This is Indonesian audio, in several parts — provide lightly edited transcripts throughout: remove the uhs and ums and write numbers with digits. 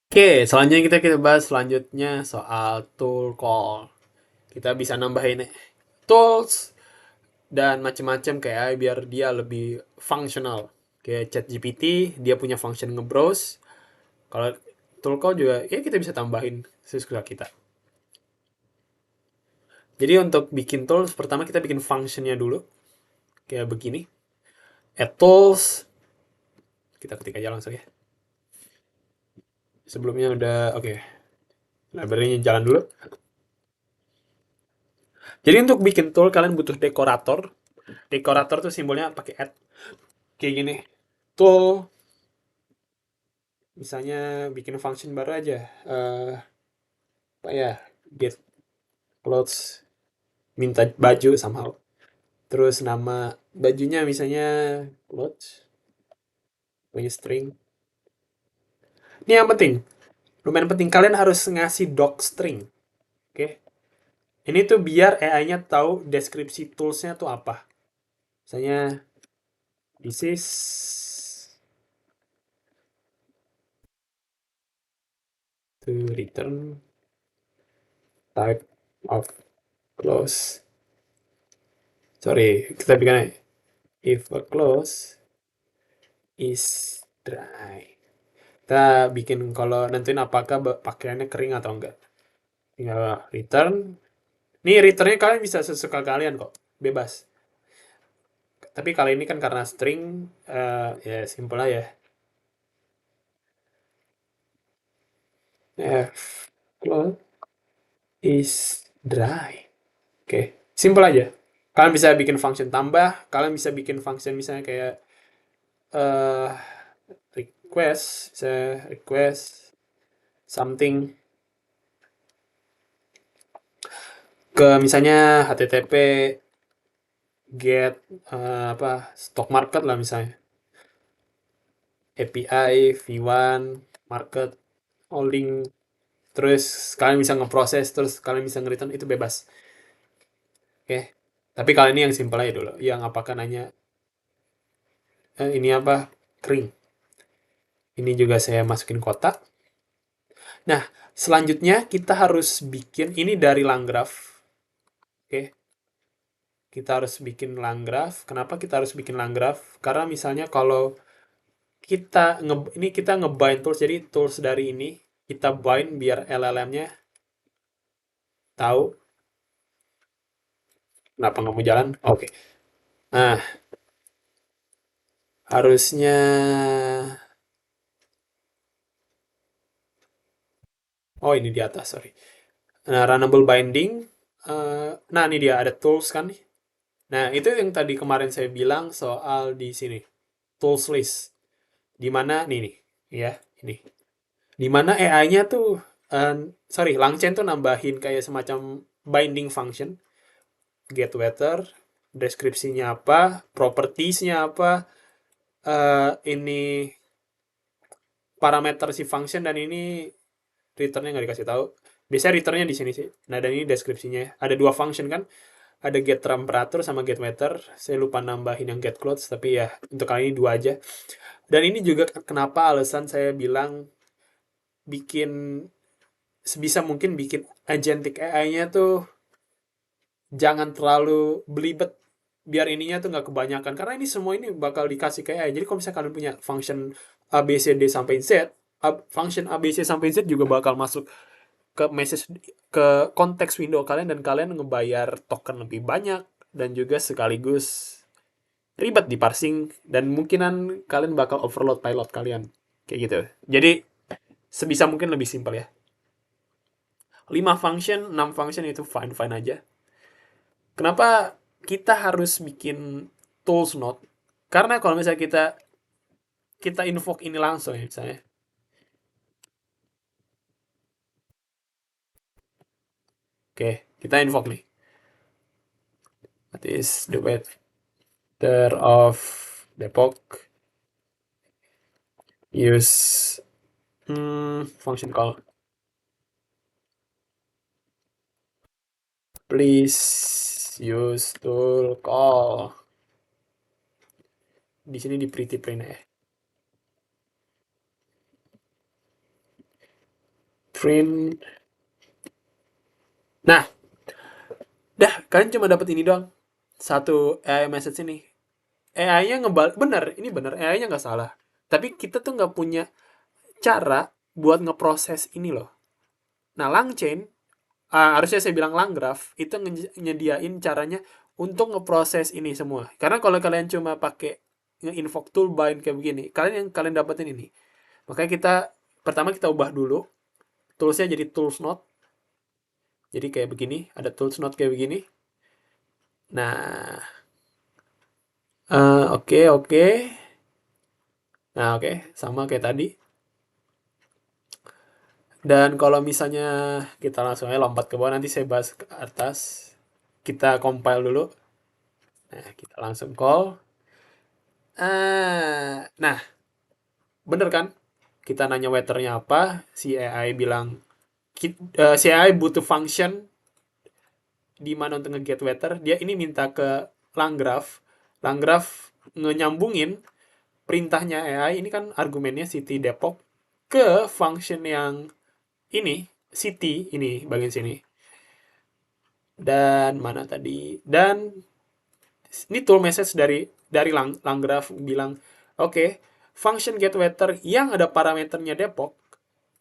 Oke, selanjutnya kita bahas selanjutnya soal tool call. Kita bisa nambahin tools dan macam-macam kayak AI biar dia lebih fungsional. Kayak ChatGPT, dia punya function nge-browse. Kalau tool call juga, ya kita bisa tambahin sesuka kita. Jadi untuk bikin tools, pertama kita bikin functionnya dulu. Kayak begini. Add tools. Kita ketik aja langsung ya. Sebelumnya udah, oke. Library-nya jalan dulu. Jadi untuk bikin tool, kalian butuh dekorator. Dekorator tuh simbolnya pakai add. Kayak gini. Tool, misalnya bikin function baru aja. Apa ya? Get clothes, minta baju somehow. Terus nama bajunya misalnya clothes, punya string. Ini yang penting, lumayan penting. Kalian harus ngasih doc string. Oke. Ini tuh biar AI-nya tahu deskripsi toolsnya tuh apa. Misalnya, this is to return type of clothes. Sorry, kita bikin if a clothes is dry. Kita bikin kalau nentuin apakah pakaiannya kering atau enggak. Tinggal return. Nih returnnya kalian bisa sesuka kalian kok. Bebas. Tapi kali ini kan karena string, ya simple aja. If cloth is dry. Oke, simple aja. Kalian bisa bikin function tambah. Kalian bisa bikin function misalnya kayak eh request. Bisa request something ke misalnya HTTP get apa stock market lah misalnya. API, V1, market, holding, terus kalian bisa ngeproses, terus kalian bisa nge-return, itu bebas. Oke. Tapi kali ini yang simple aja dulu. Yang apakah nanya, ini apa? Kering. Ini juga saya masukin kotak. Nah, selanjutnya kita harus bikin, ini dari Langgraph. Oke. Kita harus bikin Langgraph. Kenapa kita harus bikin Langgraph? Karena misalnya kalau ini kita ngebind tools, jadi tools dari ini kita bind biar LLM-nya tahu. Kenapa nggak mau jalan? Oke. Nah, harusnya, oh ini di atas, sorry. Nah, runnable binding. Nah, ini dia ada tools kan nih. Nah, itu yang tadi kemarin saya bilang soal di sini. Tools list. Di mana nih ya, ini. Di mana AI-nya tuh sorry, Langchain tuh nambahin kayak semacam binding function, get weather, deskripsinya apa, propertiesnya apa, ini parameter si function, dan ini returnnya nggak dikasih tahu. Biasanya returnnya di sini sih. Nah, dan ini deskripsinya. Ada dua function kan? Ada get temperature sama get weather. Saya lupa nambahin yang get clothes, tapi ya untuk kali ini dua aja. Dan ini juga kenapa alasan saya bilang bikin sebisa mungkin bikin agentic AI-nya tuh jangan terlalu belibet, biar ininya tuh nggak kebanyakan, karena ini semua ini bakal dikasih ke AI. Jadi kalau misalnya kalian punya function A B C D sampai Z, function A B C sampai Z juga bakal masuk ke message, ke konteks window kalian, dan kalian ngebayar token lebih banyak, dan juga sekaligus ribet di parsing, dan mungkinan kalian bakal overload pilot kalian kayak gitu. Jadi sebisa mungkin lebih simpel ya. 5 function, 6 function itu fine-fine aja. Kenapa kita harus bikin tools node? Karena kalau misalnya kita kita invoke ini langsung ya misalnya. Oke, kita invoke nih. That is the weather of Depok. Use function call. Please use tool call. Di sini di pretty plain ya. print. Nah, dah kalian cuma dapat ini doang. Satu AI message ini. AI-nya bener, ini bener, AI-nya nggak salah. Tapi kita tuh nggak punya cara buat ngeproses ini loh. Nah, LangChain, harusnya saya bilang LangGraph, itu nyediain caranya untuk ngeproses ini semua. Karena kalau kalian cuma pakai nge-invoke toolbind kayak begini, yang kalian dapetin ini. Makanya pertama kita ubah dulu, toolsnya jadi tools node. Jadi kayak begini, ada tools node kayak begini. Nah, oke, oke. Nah, oke, sama kayak tadi. Dan kalau misalnya kita langsung aja lompat ke bawah, nanti saya bahas ke atas. Kita compile dulu. Nah, kita langsung call. Nah, bener kan? Kita nanya wetternya apa, si AI bilang, si AI butuh function di mana untuk nge-get weather. Dia ini minta ke LangGraph. LangGraph nyambungin perintahnya AI, ini kan argumennya city Depok, ke function yang ini, city, ini bagian sini. Dan mana tadi? Dan ini tool message dari LangGraph bilang, oke, function get weather yang ada parameternya Depok,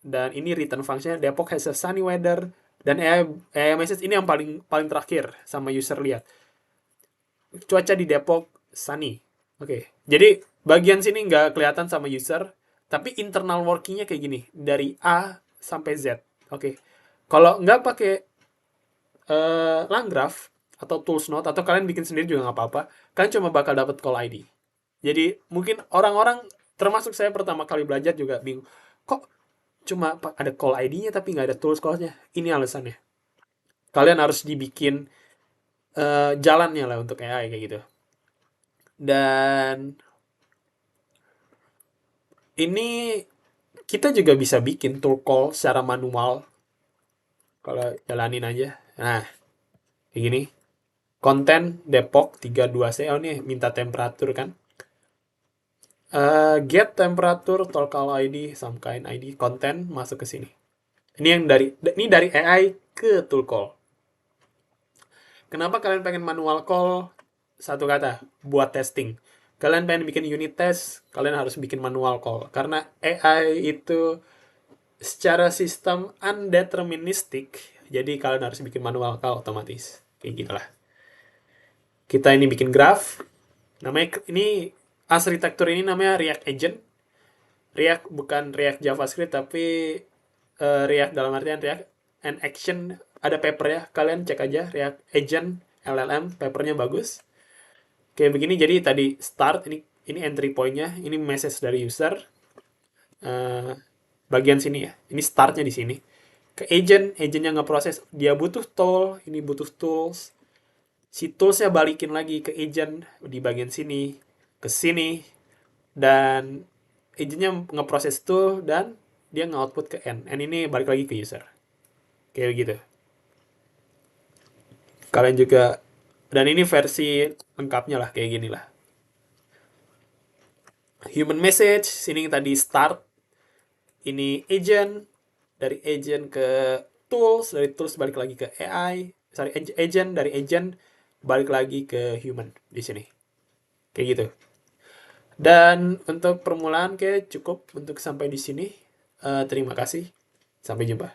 dan ini return functionnya Depok has a sunny weather, dan AI message ini yang paling paling terakhir sama user lihat. Cuaca di Depok sunny. Oke, jadi bagian sini nggak kelihatan sama user, tapi internal workingnya kayak gini, dari A sampai Z. Oke, kalau nggak pakai LangGraph atau tools node, atau kalian bikin sendiri juga nggak apa-apa, kalian cuma bakal dapat call ID. Jadi mungkin orang-orang, termasuk saya pertama kali belajar juga bingung, kok cuma ada call ID-nya tapi nggak ada tools call-nya. Ini alasannya. Kalian harus dibikin jalannya lah untuk AI kayak gitu. Dan ini kita juga bisa bikin tool call secara manual. Kalau jalanin aja. Nah, kayak gini. Konten Depok 32C. Oh, ini minta temperatur kan. Get temperature, tool call ID, some kind ID, konten masuk ke sini. Ini dari AI ke tool call. Kenapa kalian pengen manual call? Satu kata, buat testing. Kalian pengen bikin unit test, kalian harus bikin manual call. Karena AI itu secara sistem undeterministic, jadi kalian harus bikin manual call otomatis. Kayak gitulah. Kita ini bikin graph. Namanya ini arsitektur ini namanya React Agent. React bukan React JavaScript, tapi React dalam artian React and Action. Ada paper ya, kalian cek aja React Agent LLM, papernya bagus. Kayak begini, jadi tadi start, ini entry point-nya, ini message dari user. Bagian sini ya, ini startnya di sini. Ke agentnya ngeproses, dia butuh tool, ini butuh tools. Si toolsnya balikin lagi ke agent di bagian sini, ke sini, dan agentnya ngeproses tool, dan dia nge-output ke N ini balik lagi ke user. Kayak gitu. Kalian juga, dan ini versi lengkapnya lah, kayak gini lah. Human message, sini tadi start, ini agent, dari agent ke tools, dari tools balik lagi ke AI, agent, dari agent balik lagi ke human di sini. Kayak gitu. Dan untuk permulaan kayak cukup untuk sampai di sini. Terima kasih. Sampai jumpa.